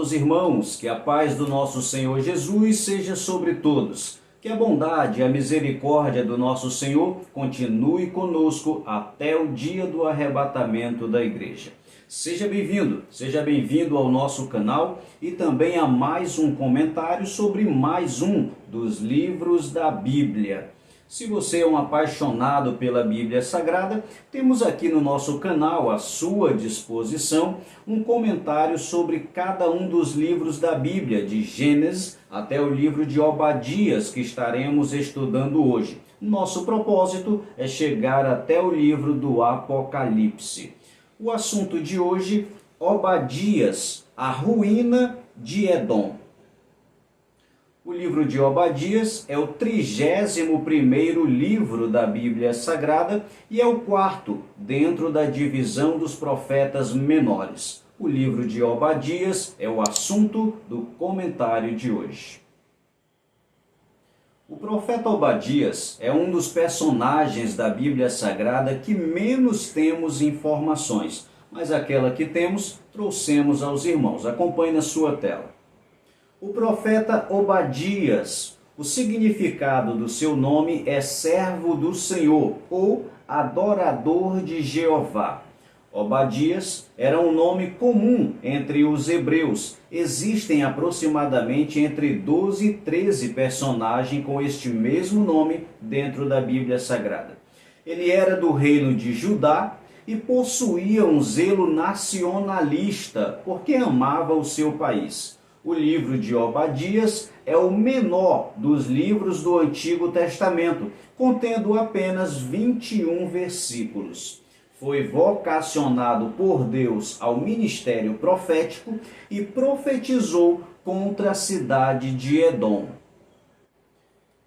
Amados irmãos, que a paz do nosso Senhor Jesus seja sobre todos. Que a bondade e a misericórdia do nosso Senhor continue conosco até o dia do arrebatamento da igreja. Seja bem-vindo ao nosso canal e também a mais um comentário sobre mais um dos livros da Bíblia. Se você é um apaixonado pela Bíblia Sagrada, temos aqui no nosso canal à sua disposição um comentário sobre cada um dos livros da Bíblia, de Gênesis até o livro de Obadias, que estaremos estudando hoje. Nosso propósito é chegar até o livro do Apocalipse. O assunto de hoje, Obadias, a ruína de Edom. O livro de Obadias é o 31º livro da Bíblia Sagrada e é o quarto dentro da divisão dos profetas menores. O livro de Obadias é o assunto do comentário de hoje. O profeta Obadias é um dos personagens da Bíblia Sagrada que menos temos informações, mas aquela que temos, trouxemos aos irmãos. Acompanhe na sua tela. O profeta Obadias, o significado do seu nome é servo do Senhor ou adorador de Jeová. Obadias era um nome comum entre os hebreus. Existem aproximadamente entre 12 e 13 personagens com este mesmo nome dentro da Bíblia Sagrada. Ele era do reino de Judá e possuía um zelo nacionalista porque amava o seu país. O livro de Obadias é o menor dos livros do Antigo Testamento, contendo apenas 21 versículos. Foi vocacionado por Deus ao ministério profético e profetizou contra a cidade de Edom.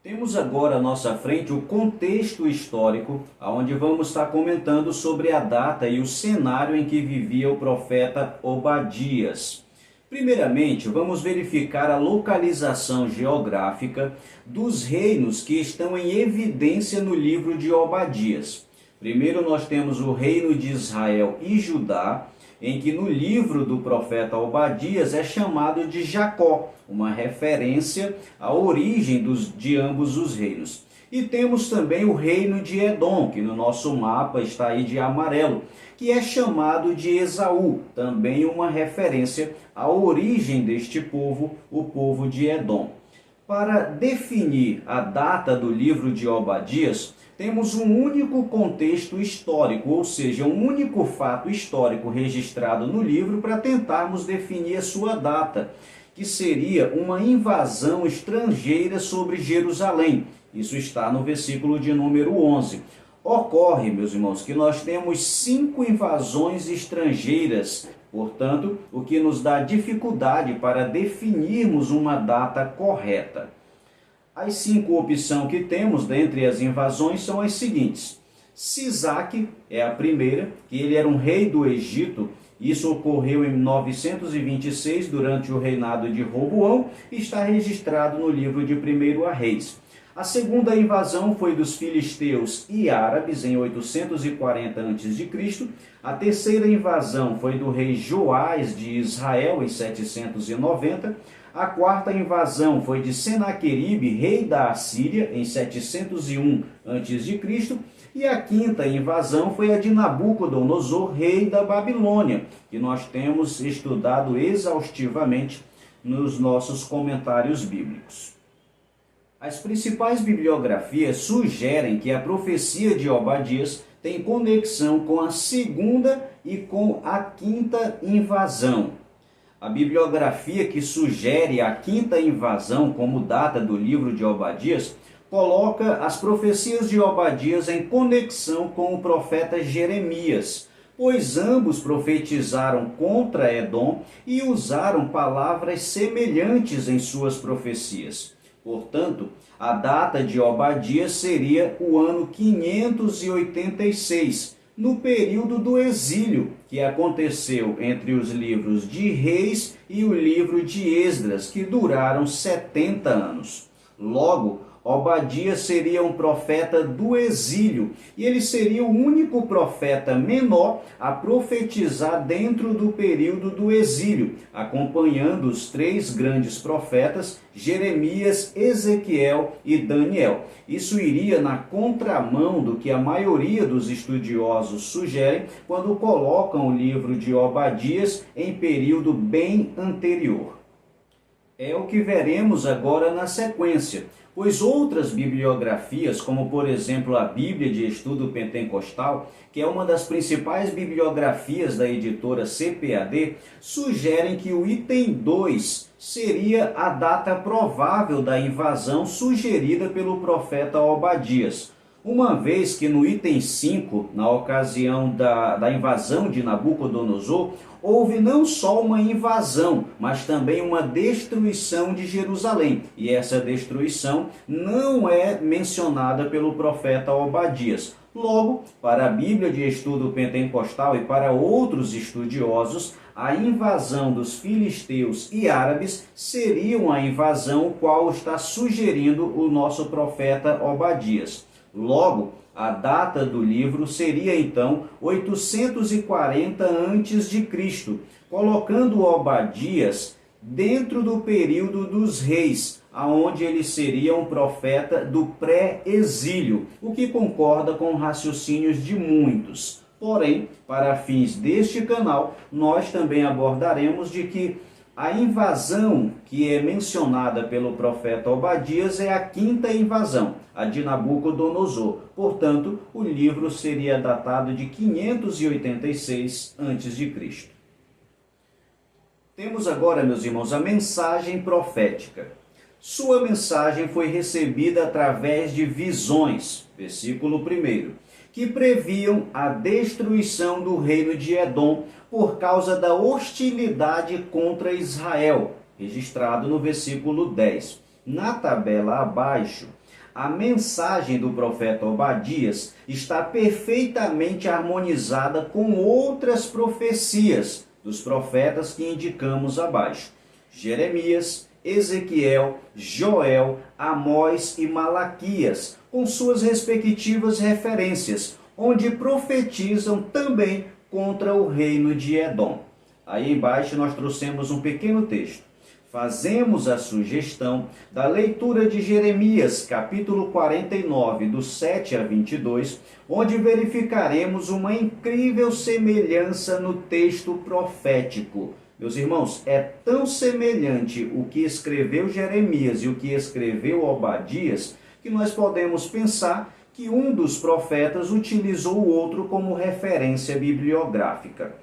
Temos agora à nossa frente o contexto histórico, onde vamos estar comentando sobre a data e o cenário em que vivia o profeta Obadias. Primeiramente, vamos verificar a localização geográfica dos reinos que estão em evidência no livro de Obadias. Primeiro nós temos o reino de Israel e Judá, em que no livro do profeta Obadias é chamado de Jacó, uma referência à origem de ambos os reinos. E temos também o reino de Edom, que no nosso mapa está aí de amarelo, que é chamado de Esaú, também uma referência à origem deste povo, o povo de Edom. Para definir a data do livro de Obadias, temos um único contexto histórico, ou seja, um único fato histórico registrado no livro para tentarmos definir a sua data, que seria uma invasão estrangeira sobre Jerusalém. Isso está no versículo de número 11. Ocorre, meus irmãos, que nós temos 5 invasões estrangeiras, portanto, o que nos dá dificuldade para definirmos uma data correta. As 5 opções que temos dentre as invasões são as seguintes. Sisaque é a primeira, que ele era um rei do Egito. Isso ocorreu em 926, durante o reinado de Roboão, e está registrado no livro de 1 Reis. A segunda invasão foi dos filisteus e árabes em 840 a.C. A terceira invasão foi do rei Joás de Israel em 790. A quarta invasão foi de Senaqueribe, rei da Assíria, em 701 a.C. E a quinta invasão foi a de Nabucodonosor, rei da Babilônia, que nós temos estudado exaustivamente nos nossos comentários bíblicos. As principais bibliografias sugerem que a profecia de Obadias tem conexão com a segunda e com a quinta invasão. A bibliografia que sugere a quinta invasão como data do livro de Obadias coloca as profecias de Obadias em conexão com o profeta Jeremias, pois ambos profetizaram contra Edom e usaram palavras semelhantes em suas profecias. Portanto, a data de Obadias seria o ano 586, no período do exílio, que aconteceu entre os livros de Reis e o livro de Esdras, que duraram 70 anos. Logo, Obadias seria um profeta do exílio e ele seria o único profeta menor a profetizar dentro do período do exílio, acompanhando os três grandes profetas, Jeremias, Ezequiel e Daniel. Isso iria na contramão do que a maioria dos estudiosos sugerem quando colocam o livro de Obadias em período bem anterior. É o que veremos agora na sequência, pois outras bibliografias, como por exemplo a Bíblia de Estudo Pentecostal, que é uma das principais bibliografias da editora CPAD, sugerem que o item 2 seria a data provável da invasão sugerida pelo profeta Obadias. Uma vez que no item 5, na ocasião da invasão de Nabucodonosor, houve não só uma invasão, mas também uma destruição de Jerusalém. E essa destruição não é mencionada pelo profeta Obadias. Logo, para a Bíblia de Estudo Pentecostal e para outros estudiosos, a invasão dos filisteus e árabes seria uma invasão qual está sugerindo o nosso profeta Obadias. Logo, a data do livro seria então 840 a.C., colocando Obadias dentro do período dos reis, aonde ele seria um profeta do pré-exílio, o que concorda com raciocínios de muitos. Porém, para fins deste canal, nós também abordaremos de que a invasão que é mencionada pelo profeta Obadias é a quinta invasão, a de Nabucodonosor. Portanto, o livro seria datado de 586 a.C. Temos agora, meus irmãos, a mensagem profética. Sua mensagem foi recebida através de visões, versículo 1, que previam a destruição do reino de Edom por causa da hostilidade contra Israel, registrado no versículo 10. Na tabela abaixo, a mensagem do profeta Obadias está perfeitamente harmonizada com outras profecias dos profetas que indicamos abaixo: Jeremias, Ezequiel, Joel, Amós e Malaquias, com suas respectivas referências, onde profetizam também contra o reino de Edom. Aí embaixo nós trouxemos um pequeno texto. Fazemos a sugestão da leitura de Jeremias, capítulo 49, do 7 a 22, onde verificaremos uma incrível semelhança no texto profético. Meus irmãos, é tão semelhante o que escreveu Jeremias e o que escreveu Obadias, que nós podemos pensar que um dos profetas utilizou o outro como referência bibliográfica.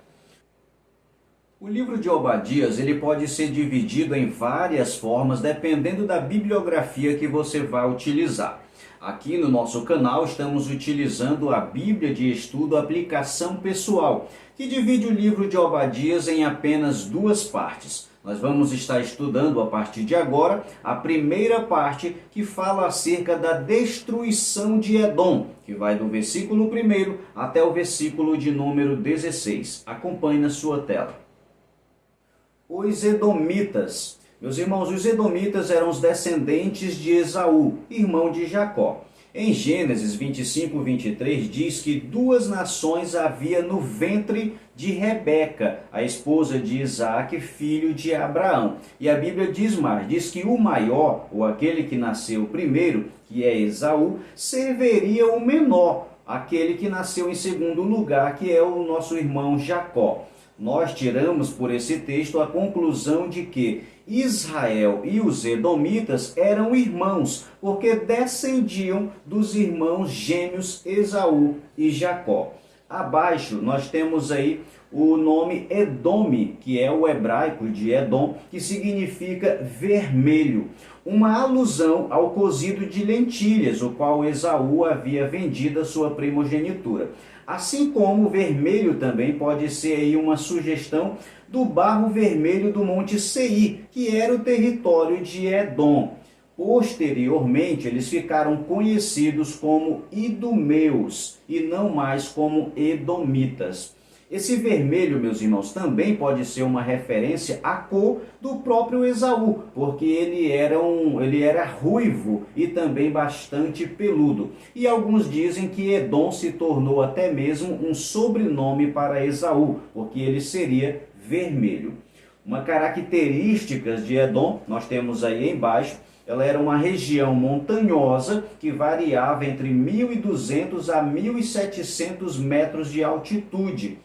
O livro de Obadias ele pode ser dividido em várias formas, dependendo da bibliografia que você vai utilizar. Aqui no nosso canal estamos utilizando a Bíblia de Estudo Aplicação Pessoal, que divide o livro de Obadias em apenas duas partes. Nós vamos estar estudando a partir de agora a primeira parte, que fala acerca da destruição de Edom, que vai do versículo 1 até o versículo de número 16. Acompanhe na sua tela. Os Edomitas. Meus irmãos, os Edomitas eram os descendentes de Esaú, irmão de Jacó. Em Gênesis 25, 23, diz que duas nações havia no ventre de Rebeca, a esposa de Isaac, filho de Abraão. E a Bíblia diz mais, diz que o maior, ou aquele que nasceu primeiro, que é Esaú, serviria o menor, aquele que nasceu em segundo lugar, que é o nosso irmão Jacó. Nós tiramos por esse texto a conclusão de que Israel e os Edomitas eram irmãos, porque descendiam dos irmãos gêmeos Esaú e Jacó. Abaixo nós temos aí o nome Edome, que é o hebraico de Edom, que significa vermelho, uma alusão ao cozido de lentilhas, o qual Esaú havia vendido a sua primogenitura. Assim como o vermelho também pode ser aí uma sugestão do barro vermelho do Monte Seir, que era o território de Edom. Posteriormente, eles ficaram conhecidos como idumeus e não mais como edomitas. Esse vermelho, meus irmãos, também pode ser uma referência à cor do próprio Esaú, porque ele era ruivo e também bastante peludo. E alguns dizem que Edom se tornou até mesmo um sobrenome para Esaú, porque ele seria vermelho. Uma característica de Edom, nós temos aí embaixo, ela era uma região montanhosa que variava entre 1.200 a 1.700 metros de altitude.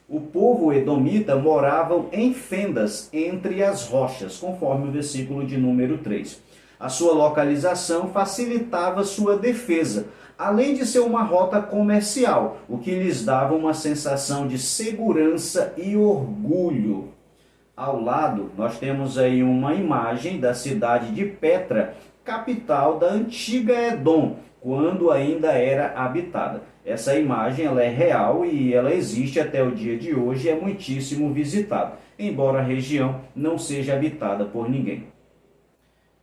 O povo edomita morava em fendas entre as rochas, conforme o versículo de número 3. A sua localização facilitava sua defesa, além de ser uma rota comercial, o que lhes dava uma sensação de segurança e orgulho. Ao lado, nós temos aí uma imagem da cidade de Petra, capital da antiga Edom, quando ainda era habitada. Essa imagem ela é real e ela existe até o dia de hoje e é muitíssimo visitada, embora a região não seja habitada por ninguém.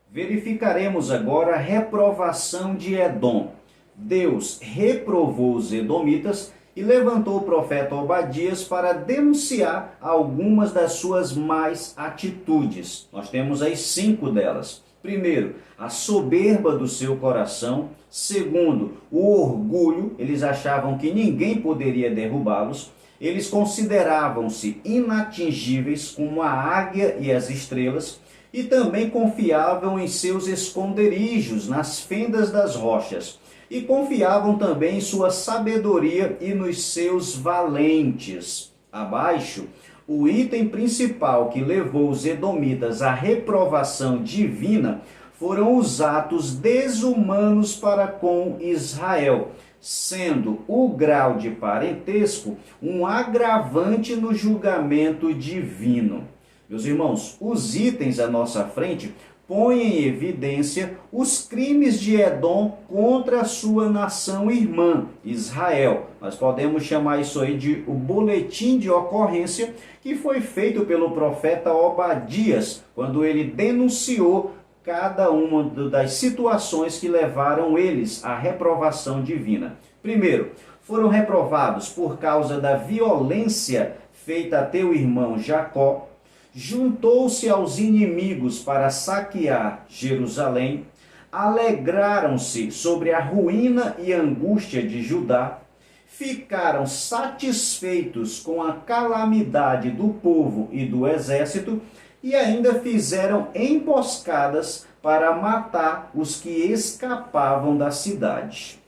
Verificaremos agora a reprovação de Edom. Deus reprovou os edomitas e levantou o profeta Obadias para denunciar algumas das suas más atitudes. Nós temos aí 5 delas. Primeiro, a soberba do seu coração. Segundo, o orgulho. Eles achavam que ninguém poderia derrubá-los. Eles consideravam-se inatingíveis como a águia e as estrelas. E também confiavam em seus esconderijos, nas fendas das rochas. E confiavam também em sua sabedoria e nos seus valentes. Abaixo, o item principal que levou os edomitas à reprovação divina foram os atos desumanos para com Israel, sendo o grau de parentesco um agravante no julgamento divino. Meus irmãos, os itens à nossa frente põe em evidência os crimes de Edom contra a sua nação irmã, Israel. Nós podemos chamar isso aí de o boletim de ocorrência que foi feito pelo profeta Obadias, quando ele denunciou cada uma das situações que levaram eles à reprovação divina. Primeiro, foram reprovados por causa da violência feita a teu irmão Jacó. Juntou-se aos inimigos para saquear Jerusalém, alegraram-se sobre a ruína e angústia de Judá, ficaram satisfeitos com a calamidade do povo e do exército e ainda fizeram emboscadas para matar os que escapavam da cidade.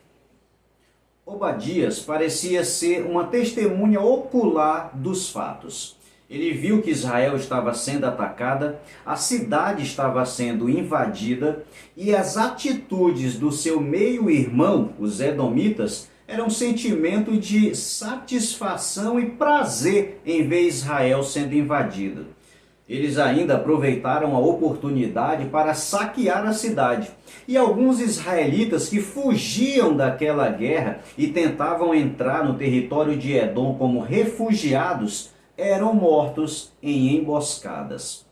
Obadias parecia ser uma testemunha ocular dos fatos. Ele viu que Israel estava sendo atacada, a cidade estava sendo invadida e as atitudes do seu meio-irmão, os edomitas, eram um sentimento de satisfação e prazer em ver Israel sendo invadida. Eles ainda aproveitaram a oportunidade para saquear a cidade. E alguns israelitas que fugiam daquela guerra e tentavam entrar no território de Edom como refugiados, eram mortos em emboscadas.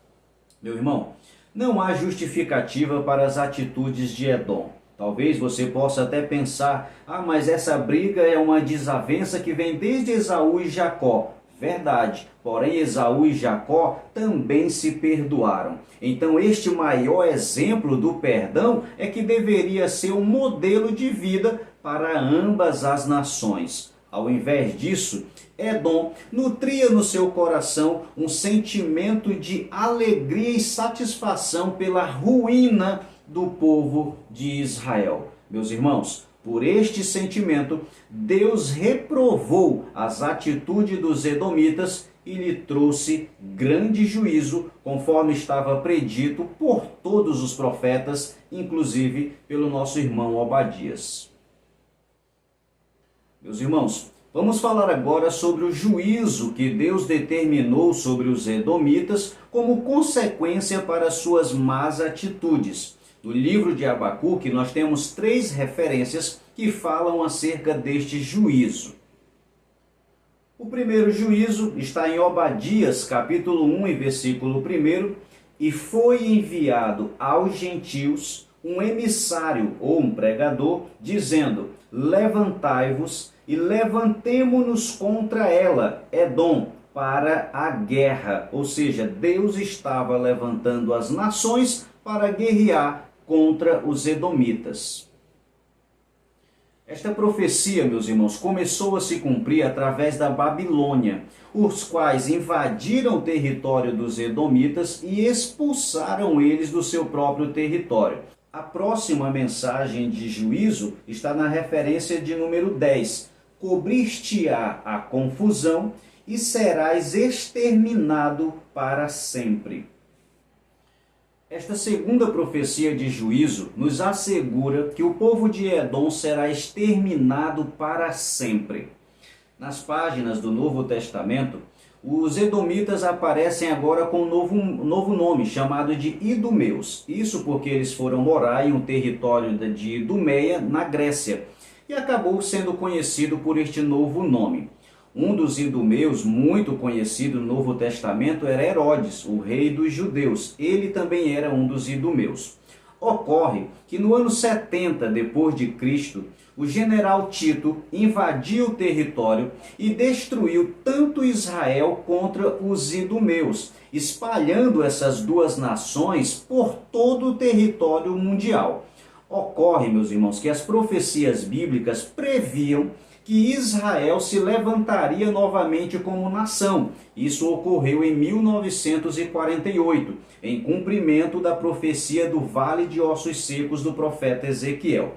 Meu irmão, não há justificativa para as atitudes de Edom. Talvez você possa até pensar, mas essa briga é uma desavença que vem desde Esaú e Jacó. Verdade, porém Esaú e Jacó também se perdoaram. Então este maior exemplo do perdão é que deveria ser um modelo de vida para ambas as nações. Ao invés disso, Edom nutria no seu coração um sentimento de alegria e satisfação pela ruína do povo de Israel. Meus irmãos, por este sentimento, Deus reprovou as atitudes dos edomitas e lhe trouxe grande juízo, conforme estava predito por todos os profetas, inclusive pelo nosso irmão Obadias. Meus irmãos, vamos falar agora sobre o juízo que Deus determinou sobre os edomitas como consequência para suas más atitudes. No livro de Abacuque, nós temos 3 referências que falam acerca deste juízo. O primeiro juízo está em Obadias, capítulo 1 e versículo 1, e foi enviado aos gentios um emissário ou um pregador, dizendo: levantai-vos e levantemo-nos contra ela, Edom, para a guerra. Ou seja, Deus estava levantando as nações para guerrear contra os edomitas. Esta profecia, meus irmãos, começou a se cumprir através da Babilônia, os quais invadiram o território dos edomitas e expulsaram eles do seu próprio território. A próxima mensagem de juízo está na referência de número 10. Cobrir-te-á a confusão e serás exterminado para sempre. Esta segunda profecia de juízo nos assegura que o povo de Edom será exterminado para sempre. Nas páginas do Novo Testamento, os edomitas aparecem agora com um novo nome, chamado de idumeus. Isso porque eles foram morar em um território de Idumeia, na Grécia, e acabou sendo conhecido por este novo nome. Um dos idumeus, muito conhecido no Novo Testamento, era Herodes, o rei dos judeus. Ele também era um dos idumeus. Ocorre que no ano 70 depois de Cristo, o general Tito invadiu o território e destruiu tanto Israel contra os idumeus, espalhando essas duas nações por todo o território mundial. Ocorre, meus irmãos, que as profecias bíblicas previam que Israel se levantaria novamente como nação. Isso ocorreu em 1948, em cumprimento da profecia do Vale de Ossos Secos do profeta Ezequiel.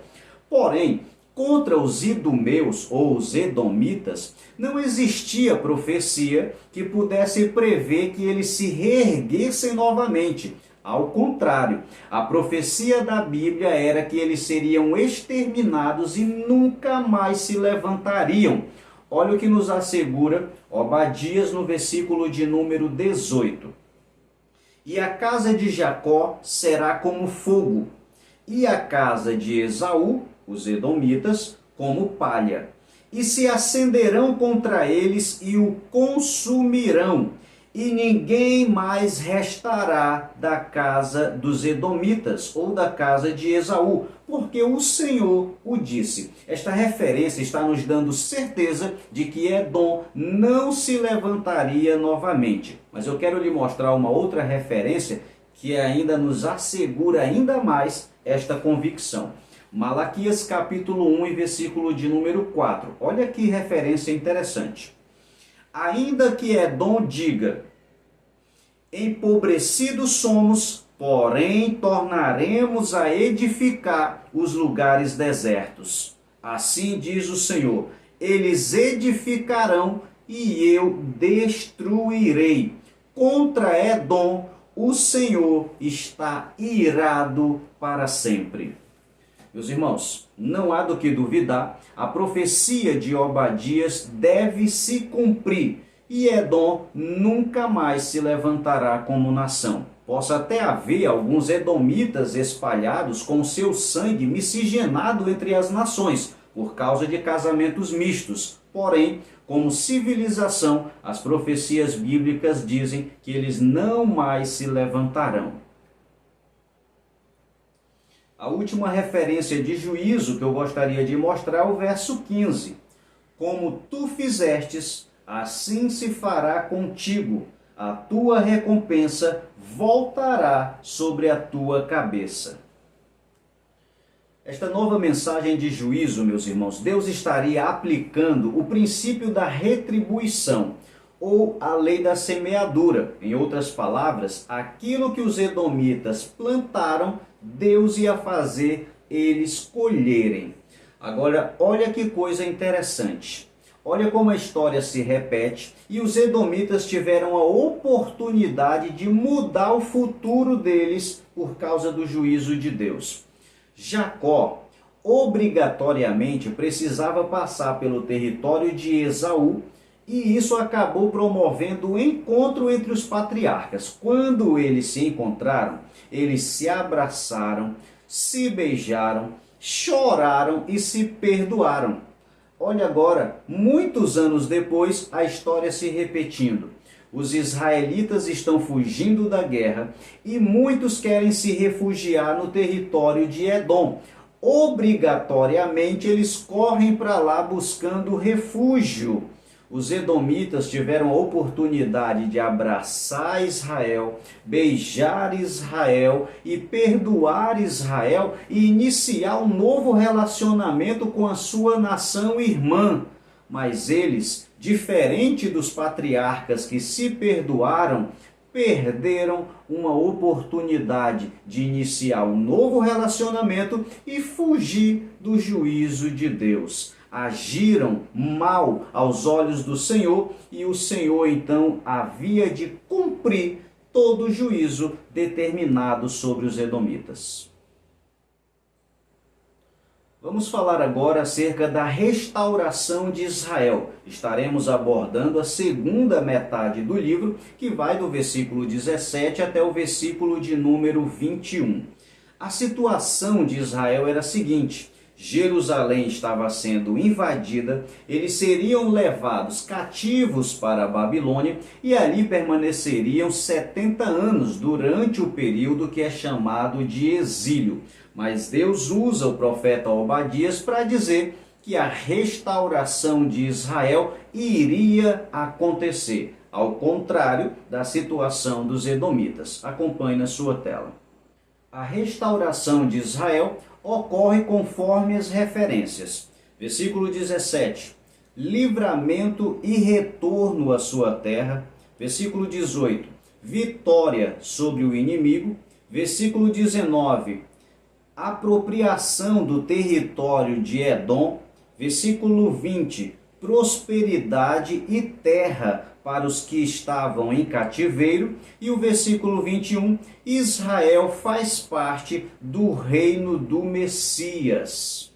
Porém, contra os idumeus ou os edomitas, não existia profecia que pudesse prever que eles se reerguessem novamente. Ao contrário, a profecia da Bíblia era que eles seriam exterminados e nunca mais se levantariam. Olha o que nos assegura Obadias no versículo de número 18. E a casa de Jacó será como fogo, e a casa de Esaú, os edomitas, como palha. E se acenderão contra eles e o consumirão. E ninguém mais restará da casa dos edomitas ou da casa de Esaú, porque o Senhor o disse. Esta referência está nos dando certeza de que Edom não se levantaria novamente. Mas eu quero lhe mostrar uma outra referência que ainda nos assegura ainda mais esta convicção. Malaquias capítulo 1 e versículo de número 4. Olha que referência interessante. Ainda que Edom diga, empobrecidos somos, porém tornaremos a edificar os lugares desertos. Assim diz o Senhor, eles edificarão e eu destruirei. Contra Edom, o Senhor está irado para sempre. Meus irmãos, não há do que duvidar, a profecia de Obadias deve se cumprir e Edom nunca mais se levantará como nação. Possa até haver alguns edomitas espalhados com seu sangue miscigenado entre as nações, por causa de casamentos mistos. Porém, como civilização, as profecias bíblicas dizem que eles não mais se levantarão. A última referência de juízo que eu gostaria de mostrar é o verso 15. Como tu fizestes, assim se fará contigo. A tua recompensa voltará sobre a tua cabeça. Esta nova mensagem de juízo, meus irmãos, Deus estaria aplicando o princípio da retribuição, ou a lei da semeadura. Em outras palavras, aquilo que os edomitas plantaram, Deus ia fazer eles colherem. Agora, olha que coisa interessante. Olha como a história se repete e os edomitas tiveram a oportunidade de mudar o futuro deles por causa do juízo de Deus. Jacó obrigatoriamente precisava passar pelo território de Esaú e isso acabou promovendo o encontro entre os patriarcas. Quando eles se encontraram, eles se abraçaram, se beijaram, choraram e se perdoaram. Olha agora, muitos anos depois, a história se repetindo. Os israelitas estão fugindo da guerra e muitos querem se refugiar no território de Edom. obrigatoriamente eles correm para lá buscando refúgio. Os edomitas tiveram a oportunidade de abraçar Israel, beijar Israel e perdoar Israel e iniciar um novo relacionamento com a sua nação irmã. Mas eles, diferente dos patriarcas que se perdoaram, perderam uma oportunidade de iniciar um novo relacionamento e fugir do juízo de Deus. Agiram mal aos olhos do Senhor e o Senhor então havia de cumprir todo o juízo determinado sobre os edomitas. Vamos falar agora acerca da restauração de Israel. Estaremos abordando a segunda metade do livro, que vai do versículo 17 até o versículo de número 21. A situação de Israel era a seguinte: Jerusalém estava sendo invadida, eles seriam levados cativos para a Babilônia e ali permaneceriam 70 anos durante o período que é chamado de exílio. Mas Deus usa o profeta Obadias para dizer que a restauração de Israel iria acontecer, ao contrário da situação dos edomitas. Acompanhe na sua tela. A restauração de Israel ocorre conforme as referências. Versículo 17. Livramento e retorno à sua terra. Versículo 18. Vitória sobre o inimigo. Versículo 19. Apropriação do território de Edom. Versículo 20. Prosperidade e terra para os que estavam em cativeiro. E o versículo 21, Israel faz parte do reino do Messias.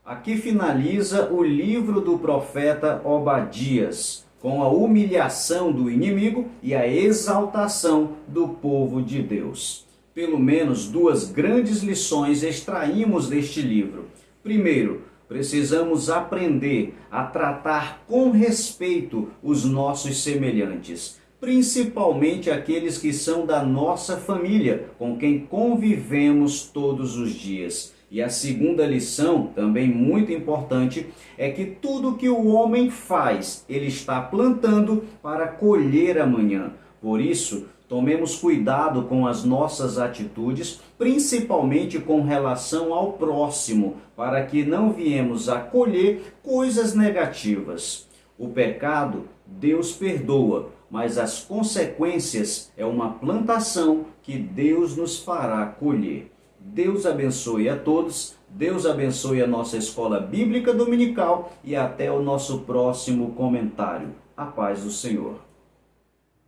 Aqui finaliza o livro do profeta Obadias, com a humilhação do inimigo e a exaltação do povo de Deus. Pelo menos duas grandes lições extraímos deste livro. Primeiro, precisamos aprender a tratar com respeito os nossos semelhantes, principalmente aqueles que são da nossa família, com quem convivemos todos os dias. E a segunda lição, também muito importante, é que tudo que o homem faz, ele está plantando para colher amanhã. Por isso, tomemos cuidado com as nossas atitudes, principalmente com relação ao próximo, para que não viemos a colher coisas negativas. O pecado, Deus perdoa, mas as consequências é uma plantação que Deus nos fará colher. Deus abençoe a todos, Deus abençoe a nossa escola bíblica dominical e até o nosso próximo comentário. A paz do Senhor.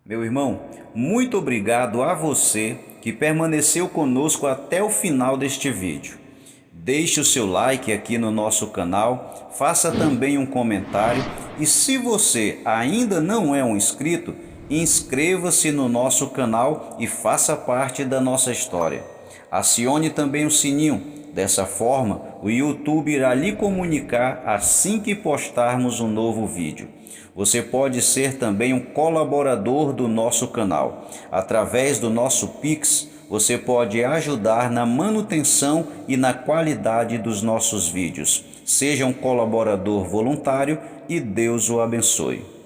Meu irmão, muito obrigado a você que permaneceu conosco até o final deste vídeo. Deixe o seu like aqui no nosso canal, faça também um comentário e se você ainda não é um inscrito, inscreva-se no nosso canal e faça parte da nossa história. Acione também o sininho, dessa forma o YouTube irá lhe comunicar assim que postarmos um novo vídeo. Você pode ser também um colaborador do nosso canal. Através do nosso Pix, você pode ajudar na manutenção e na qualidade dos nossos vídeos. Seja um colaborador voluntário e Deus o abençoe.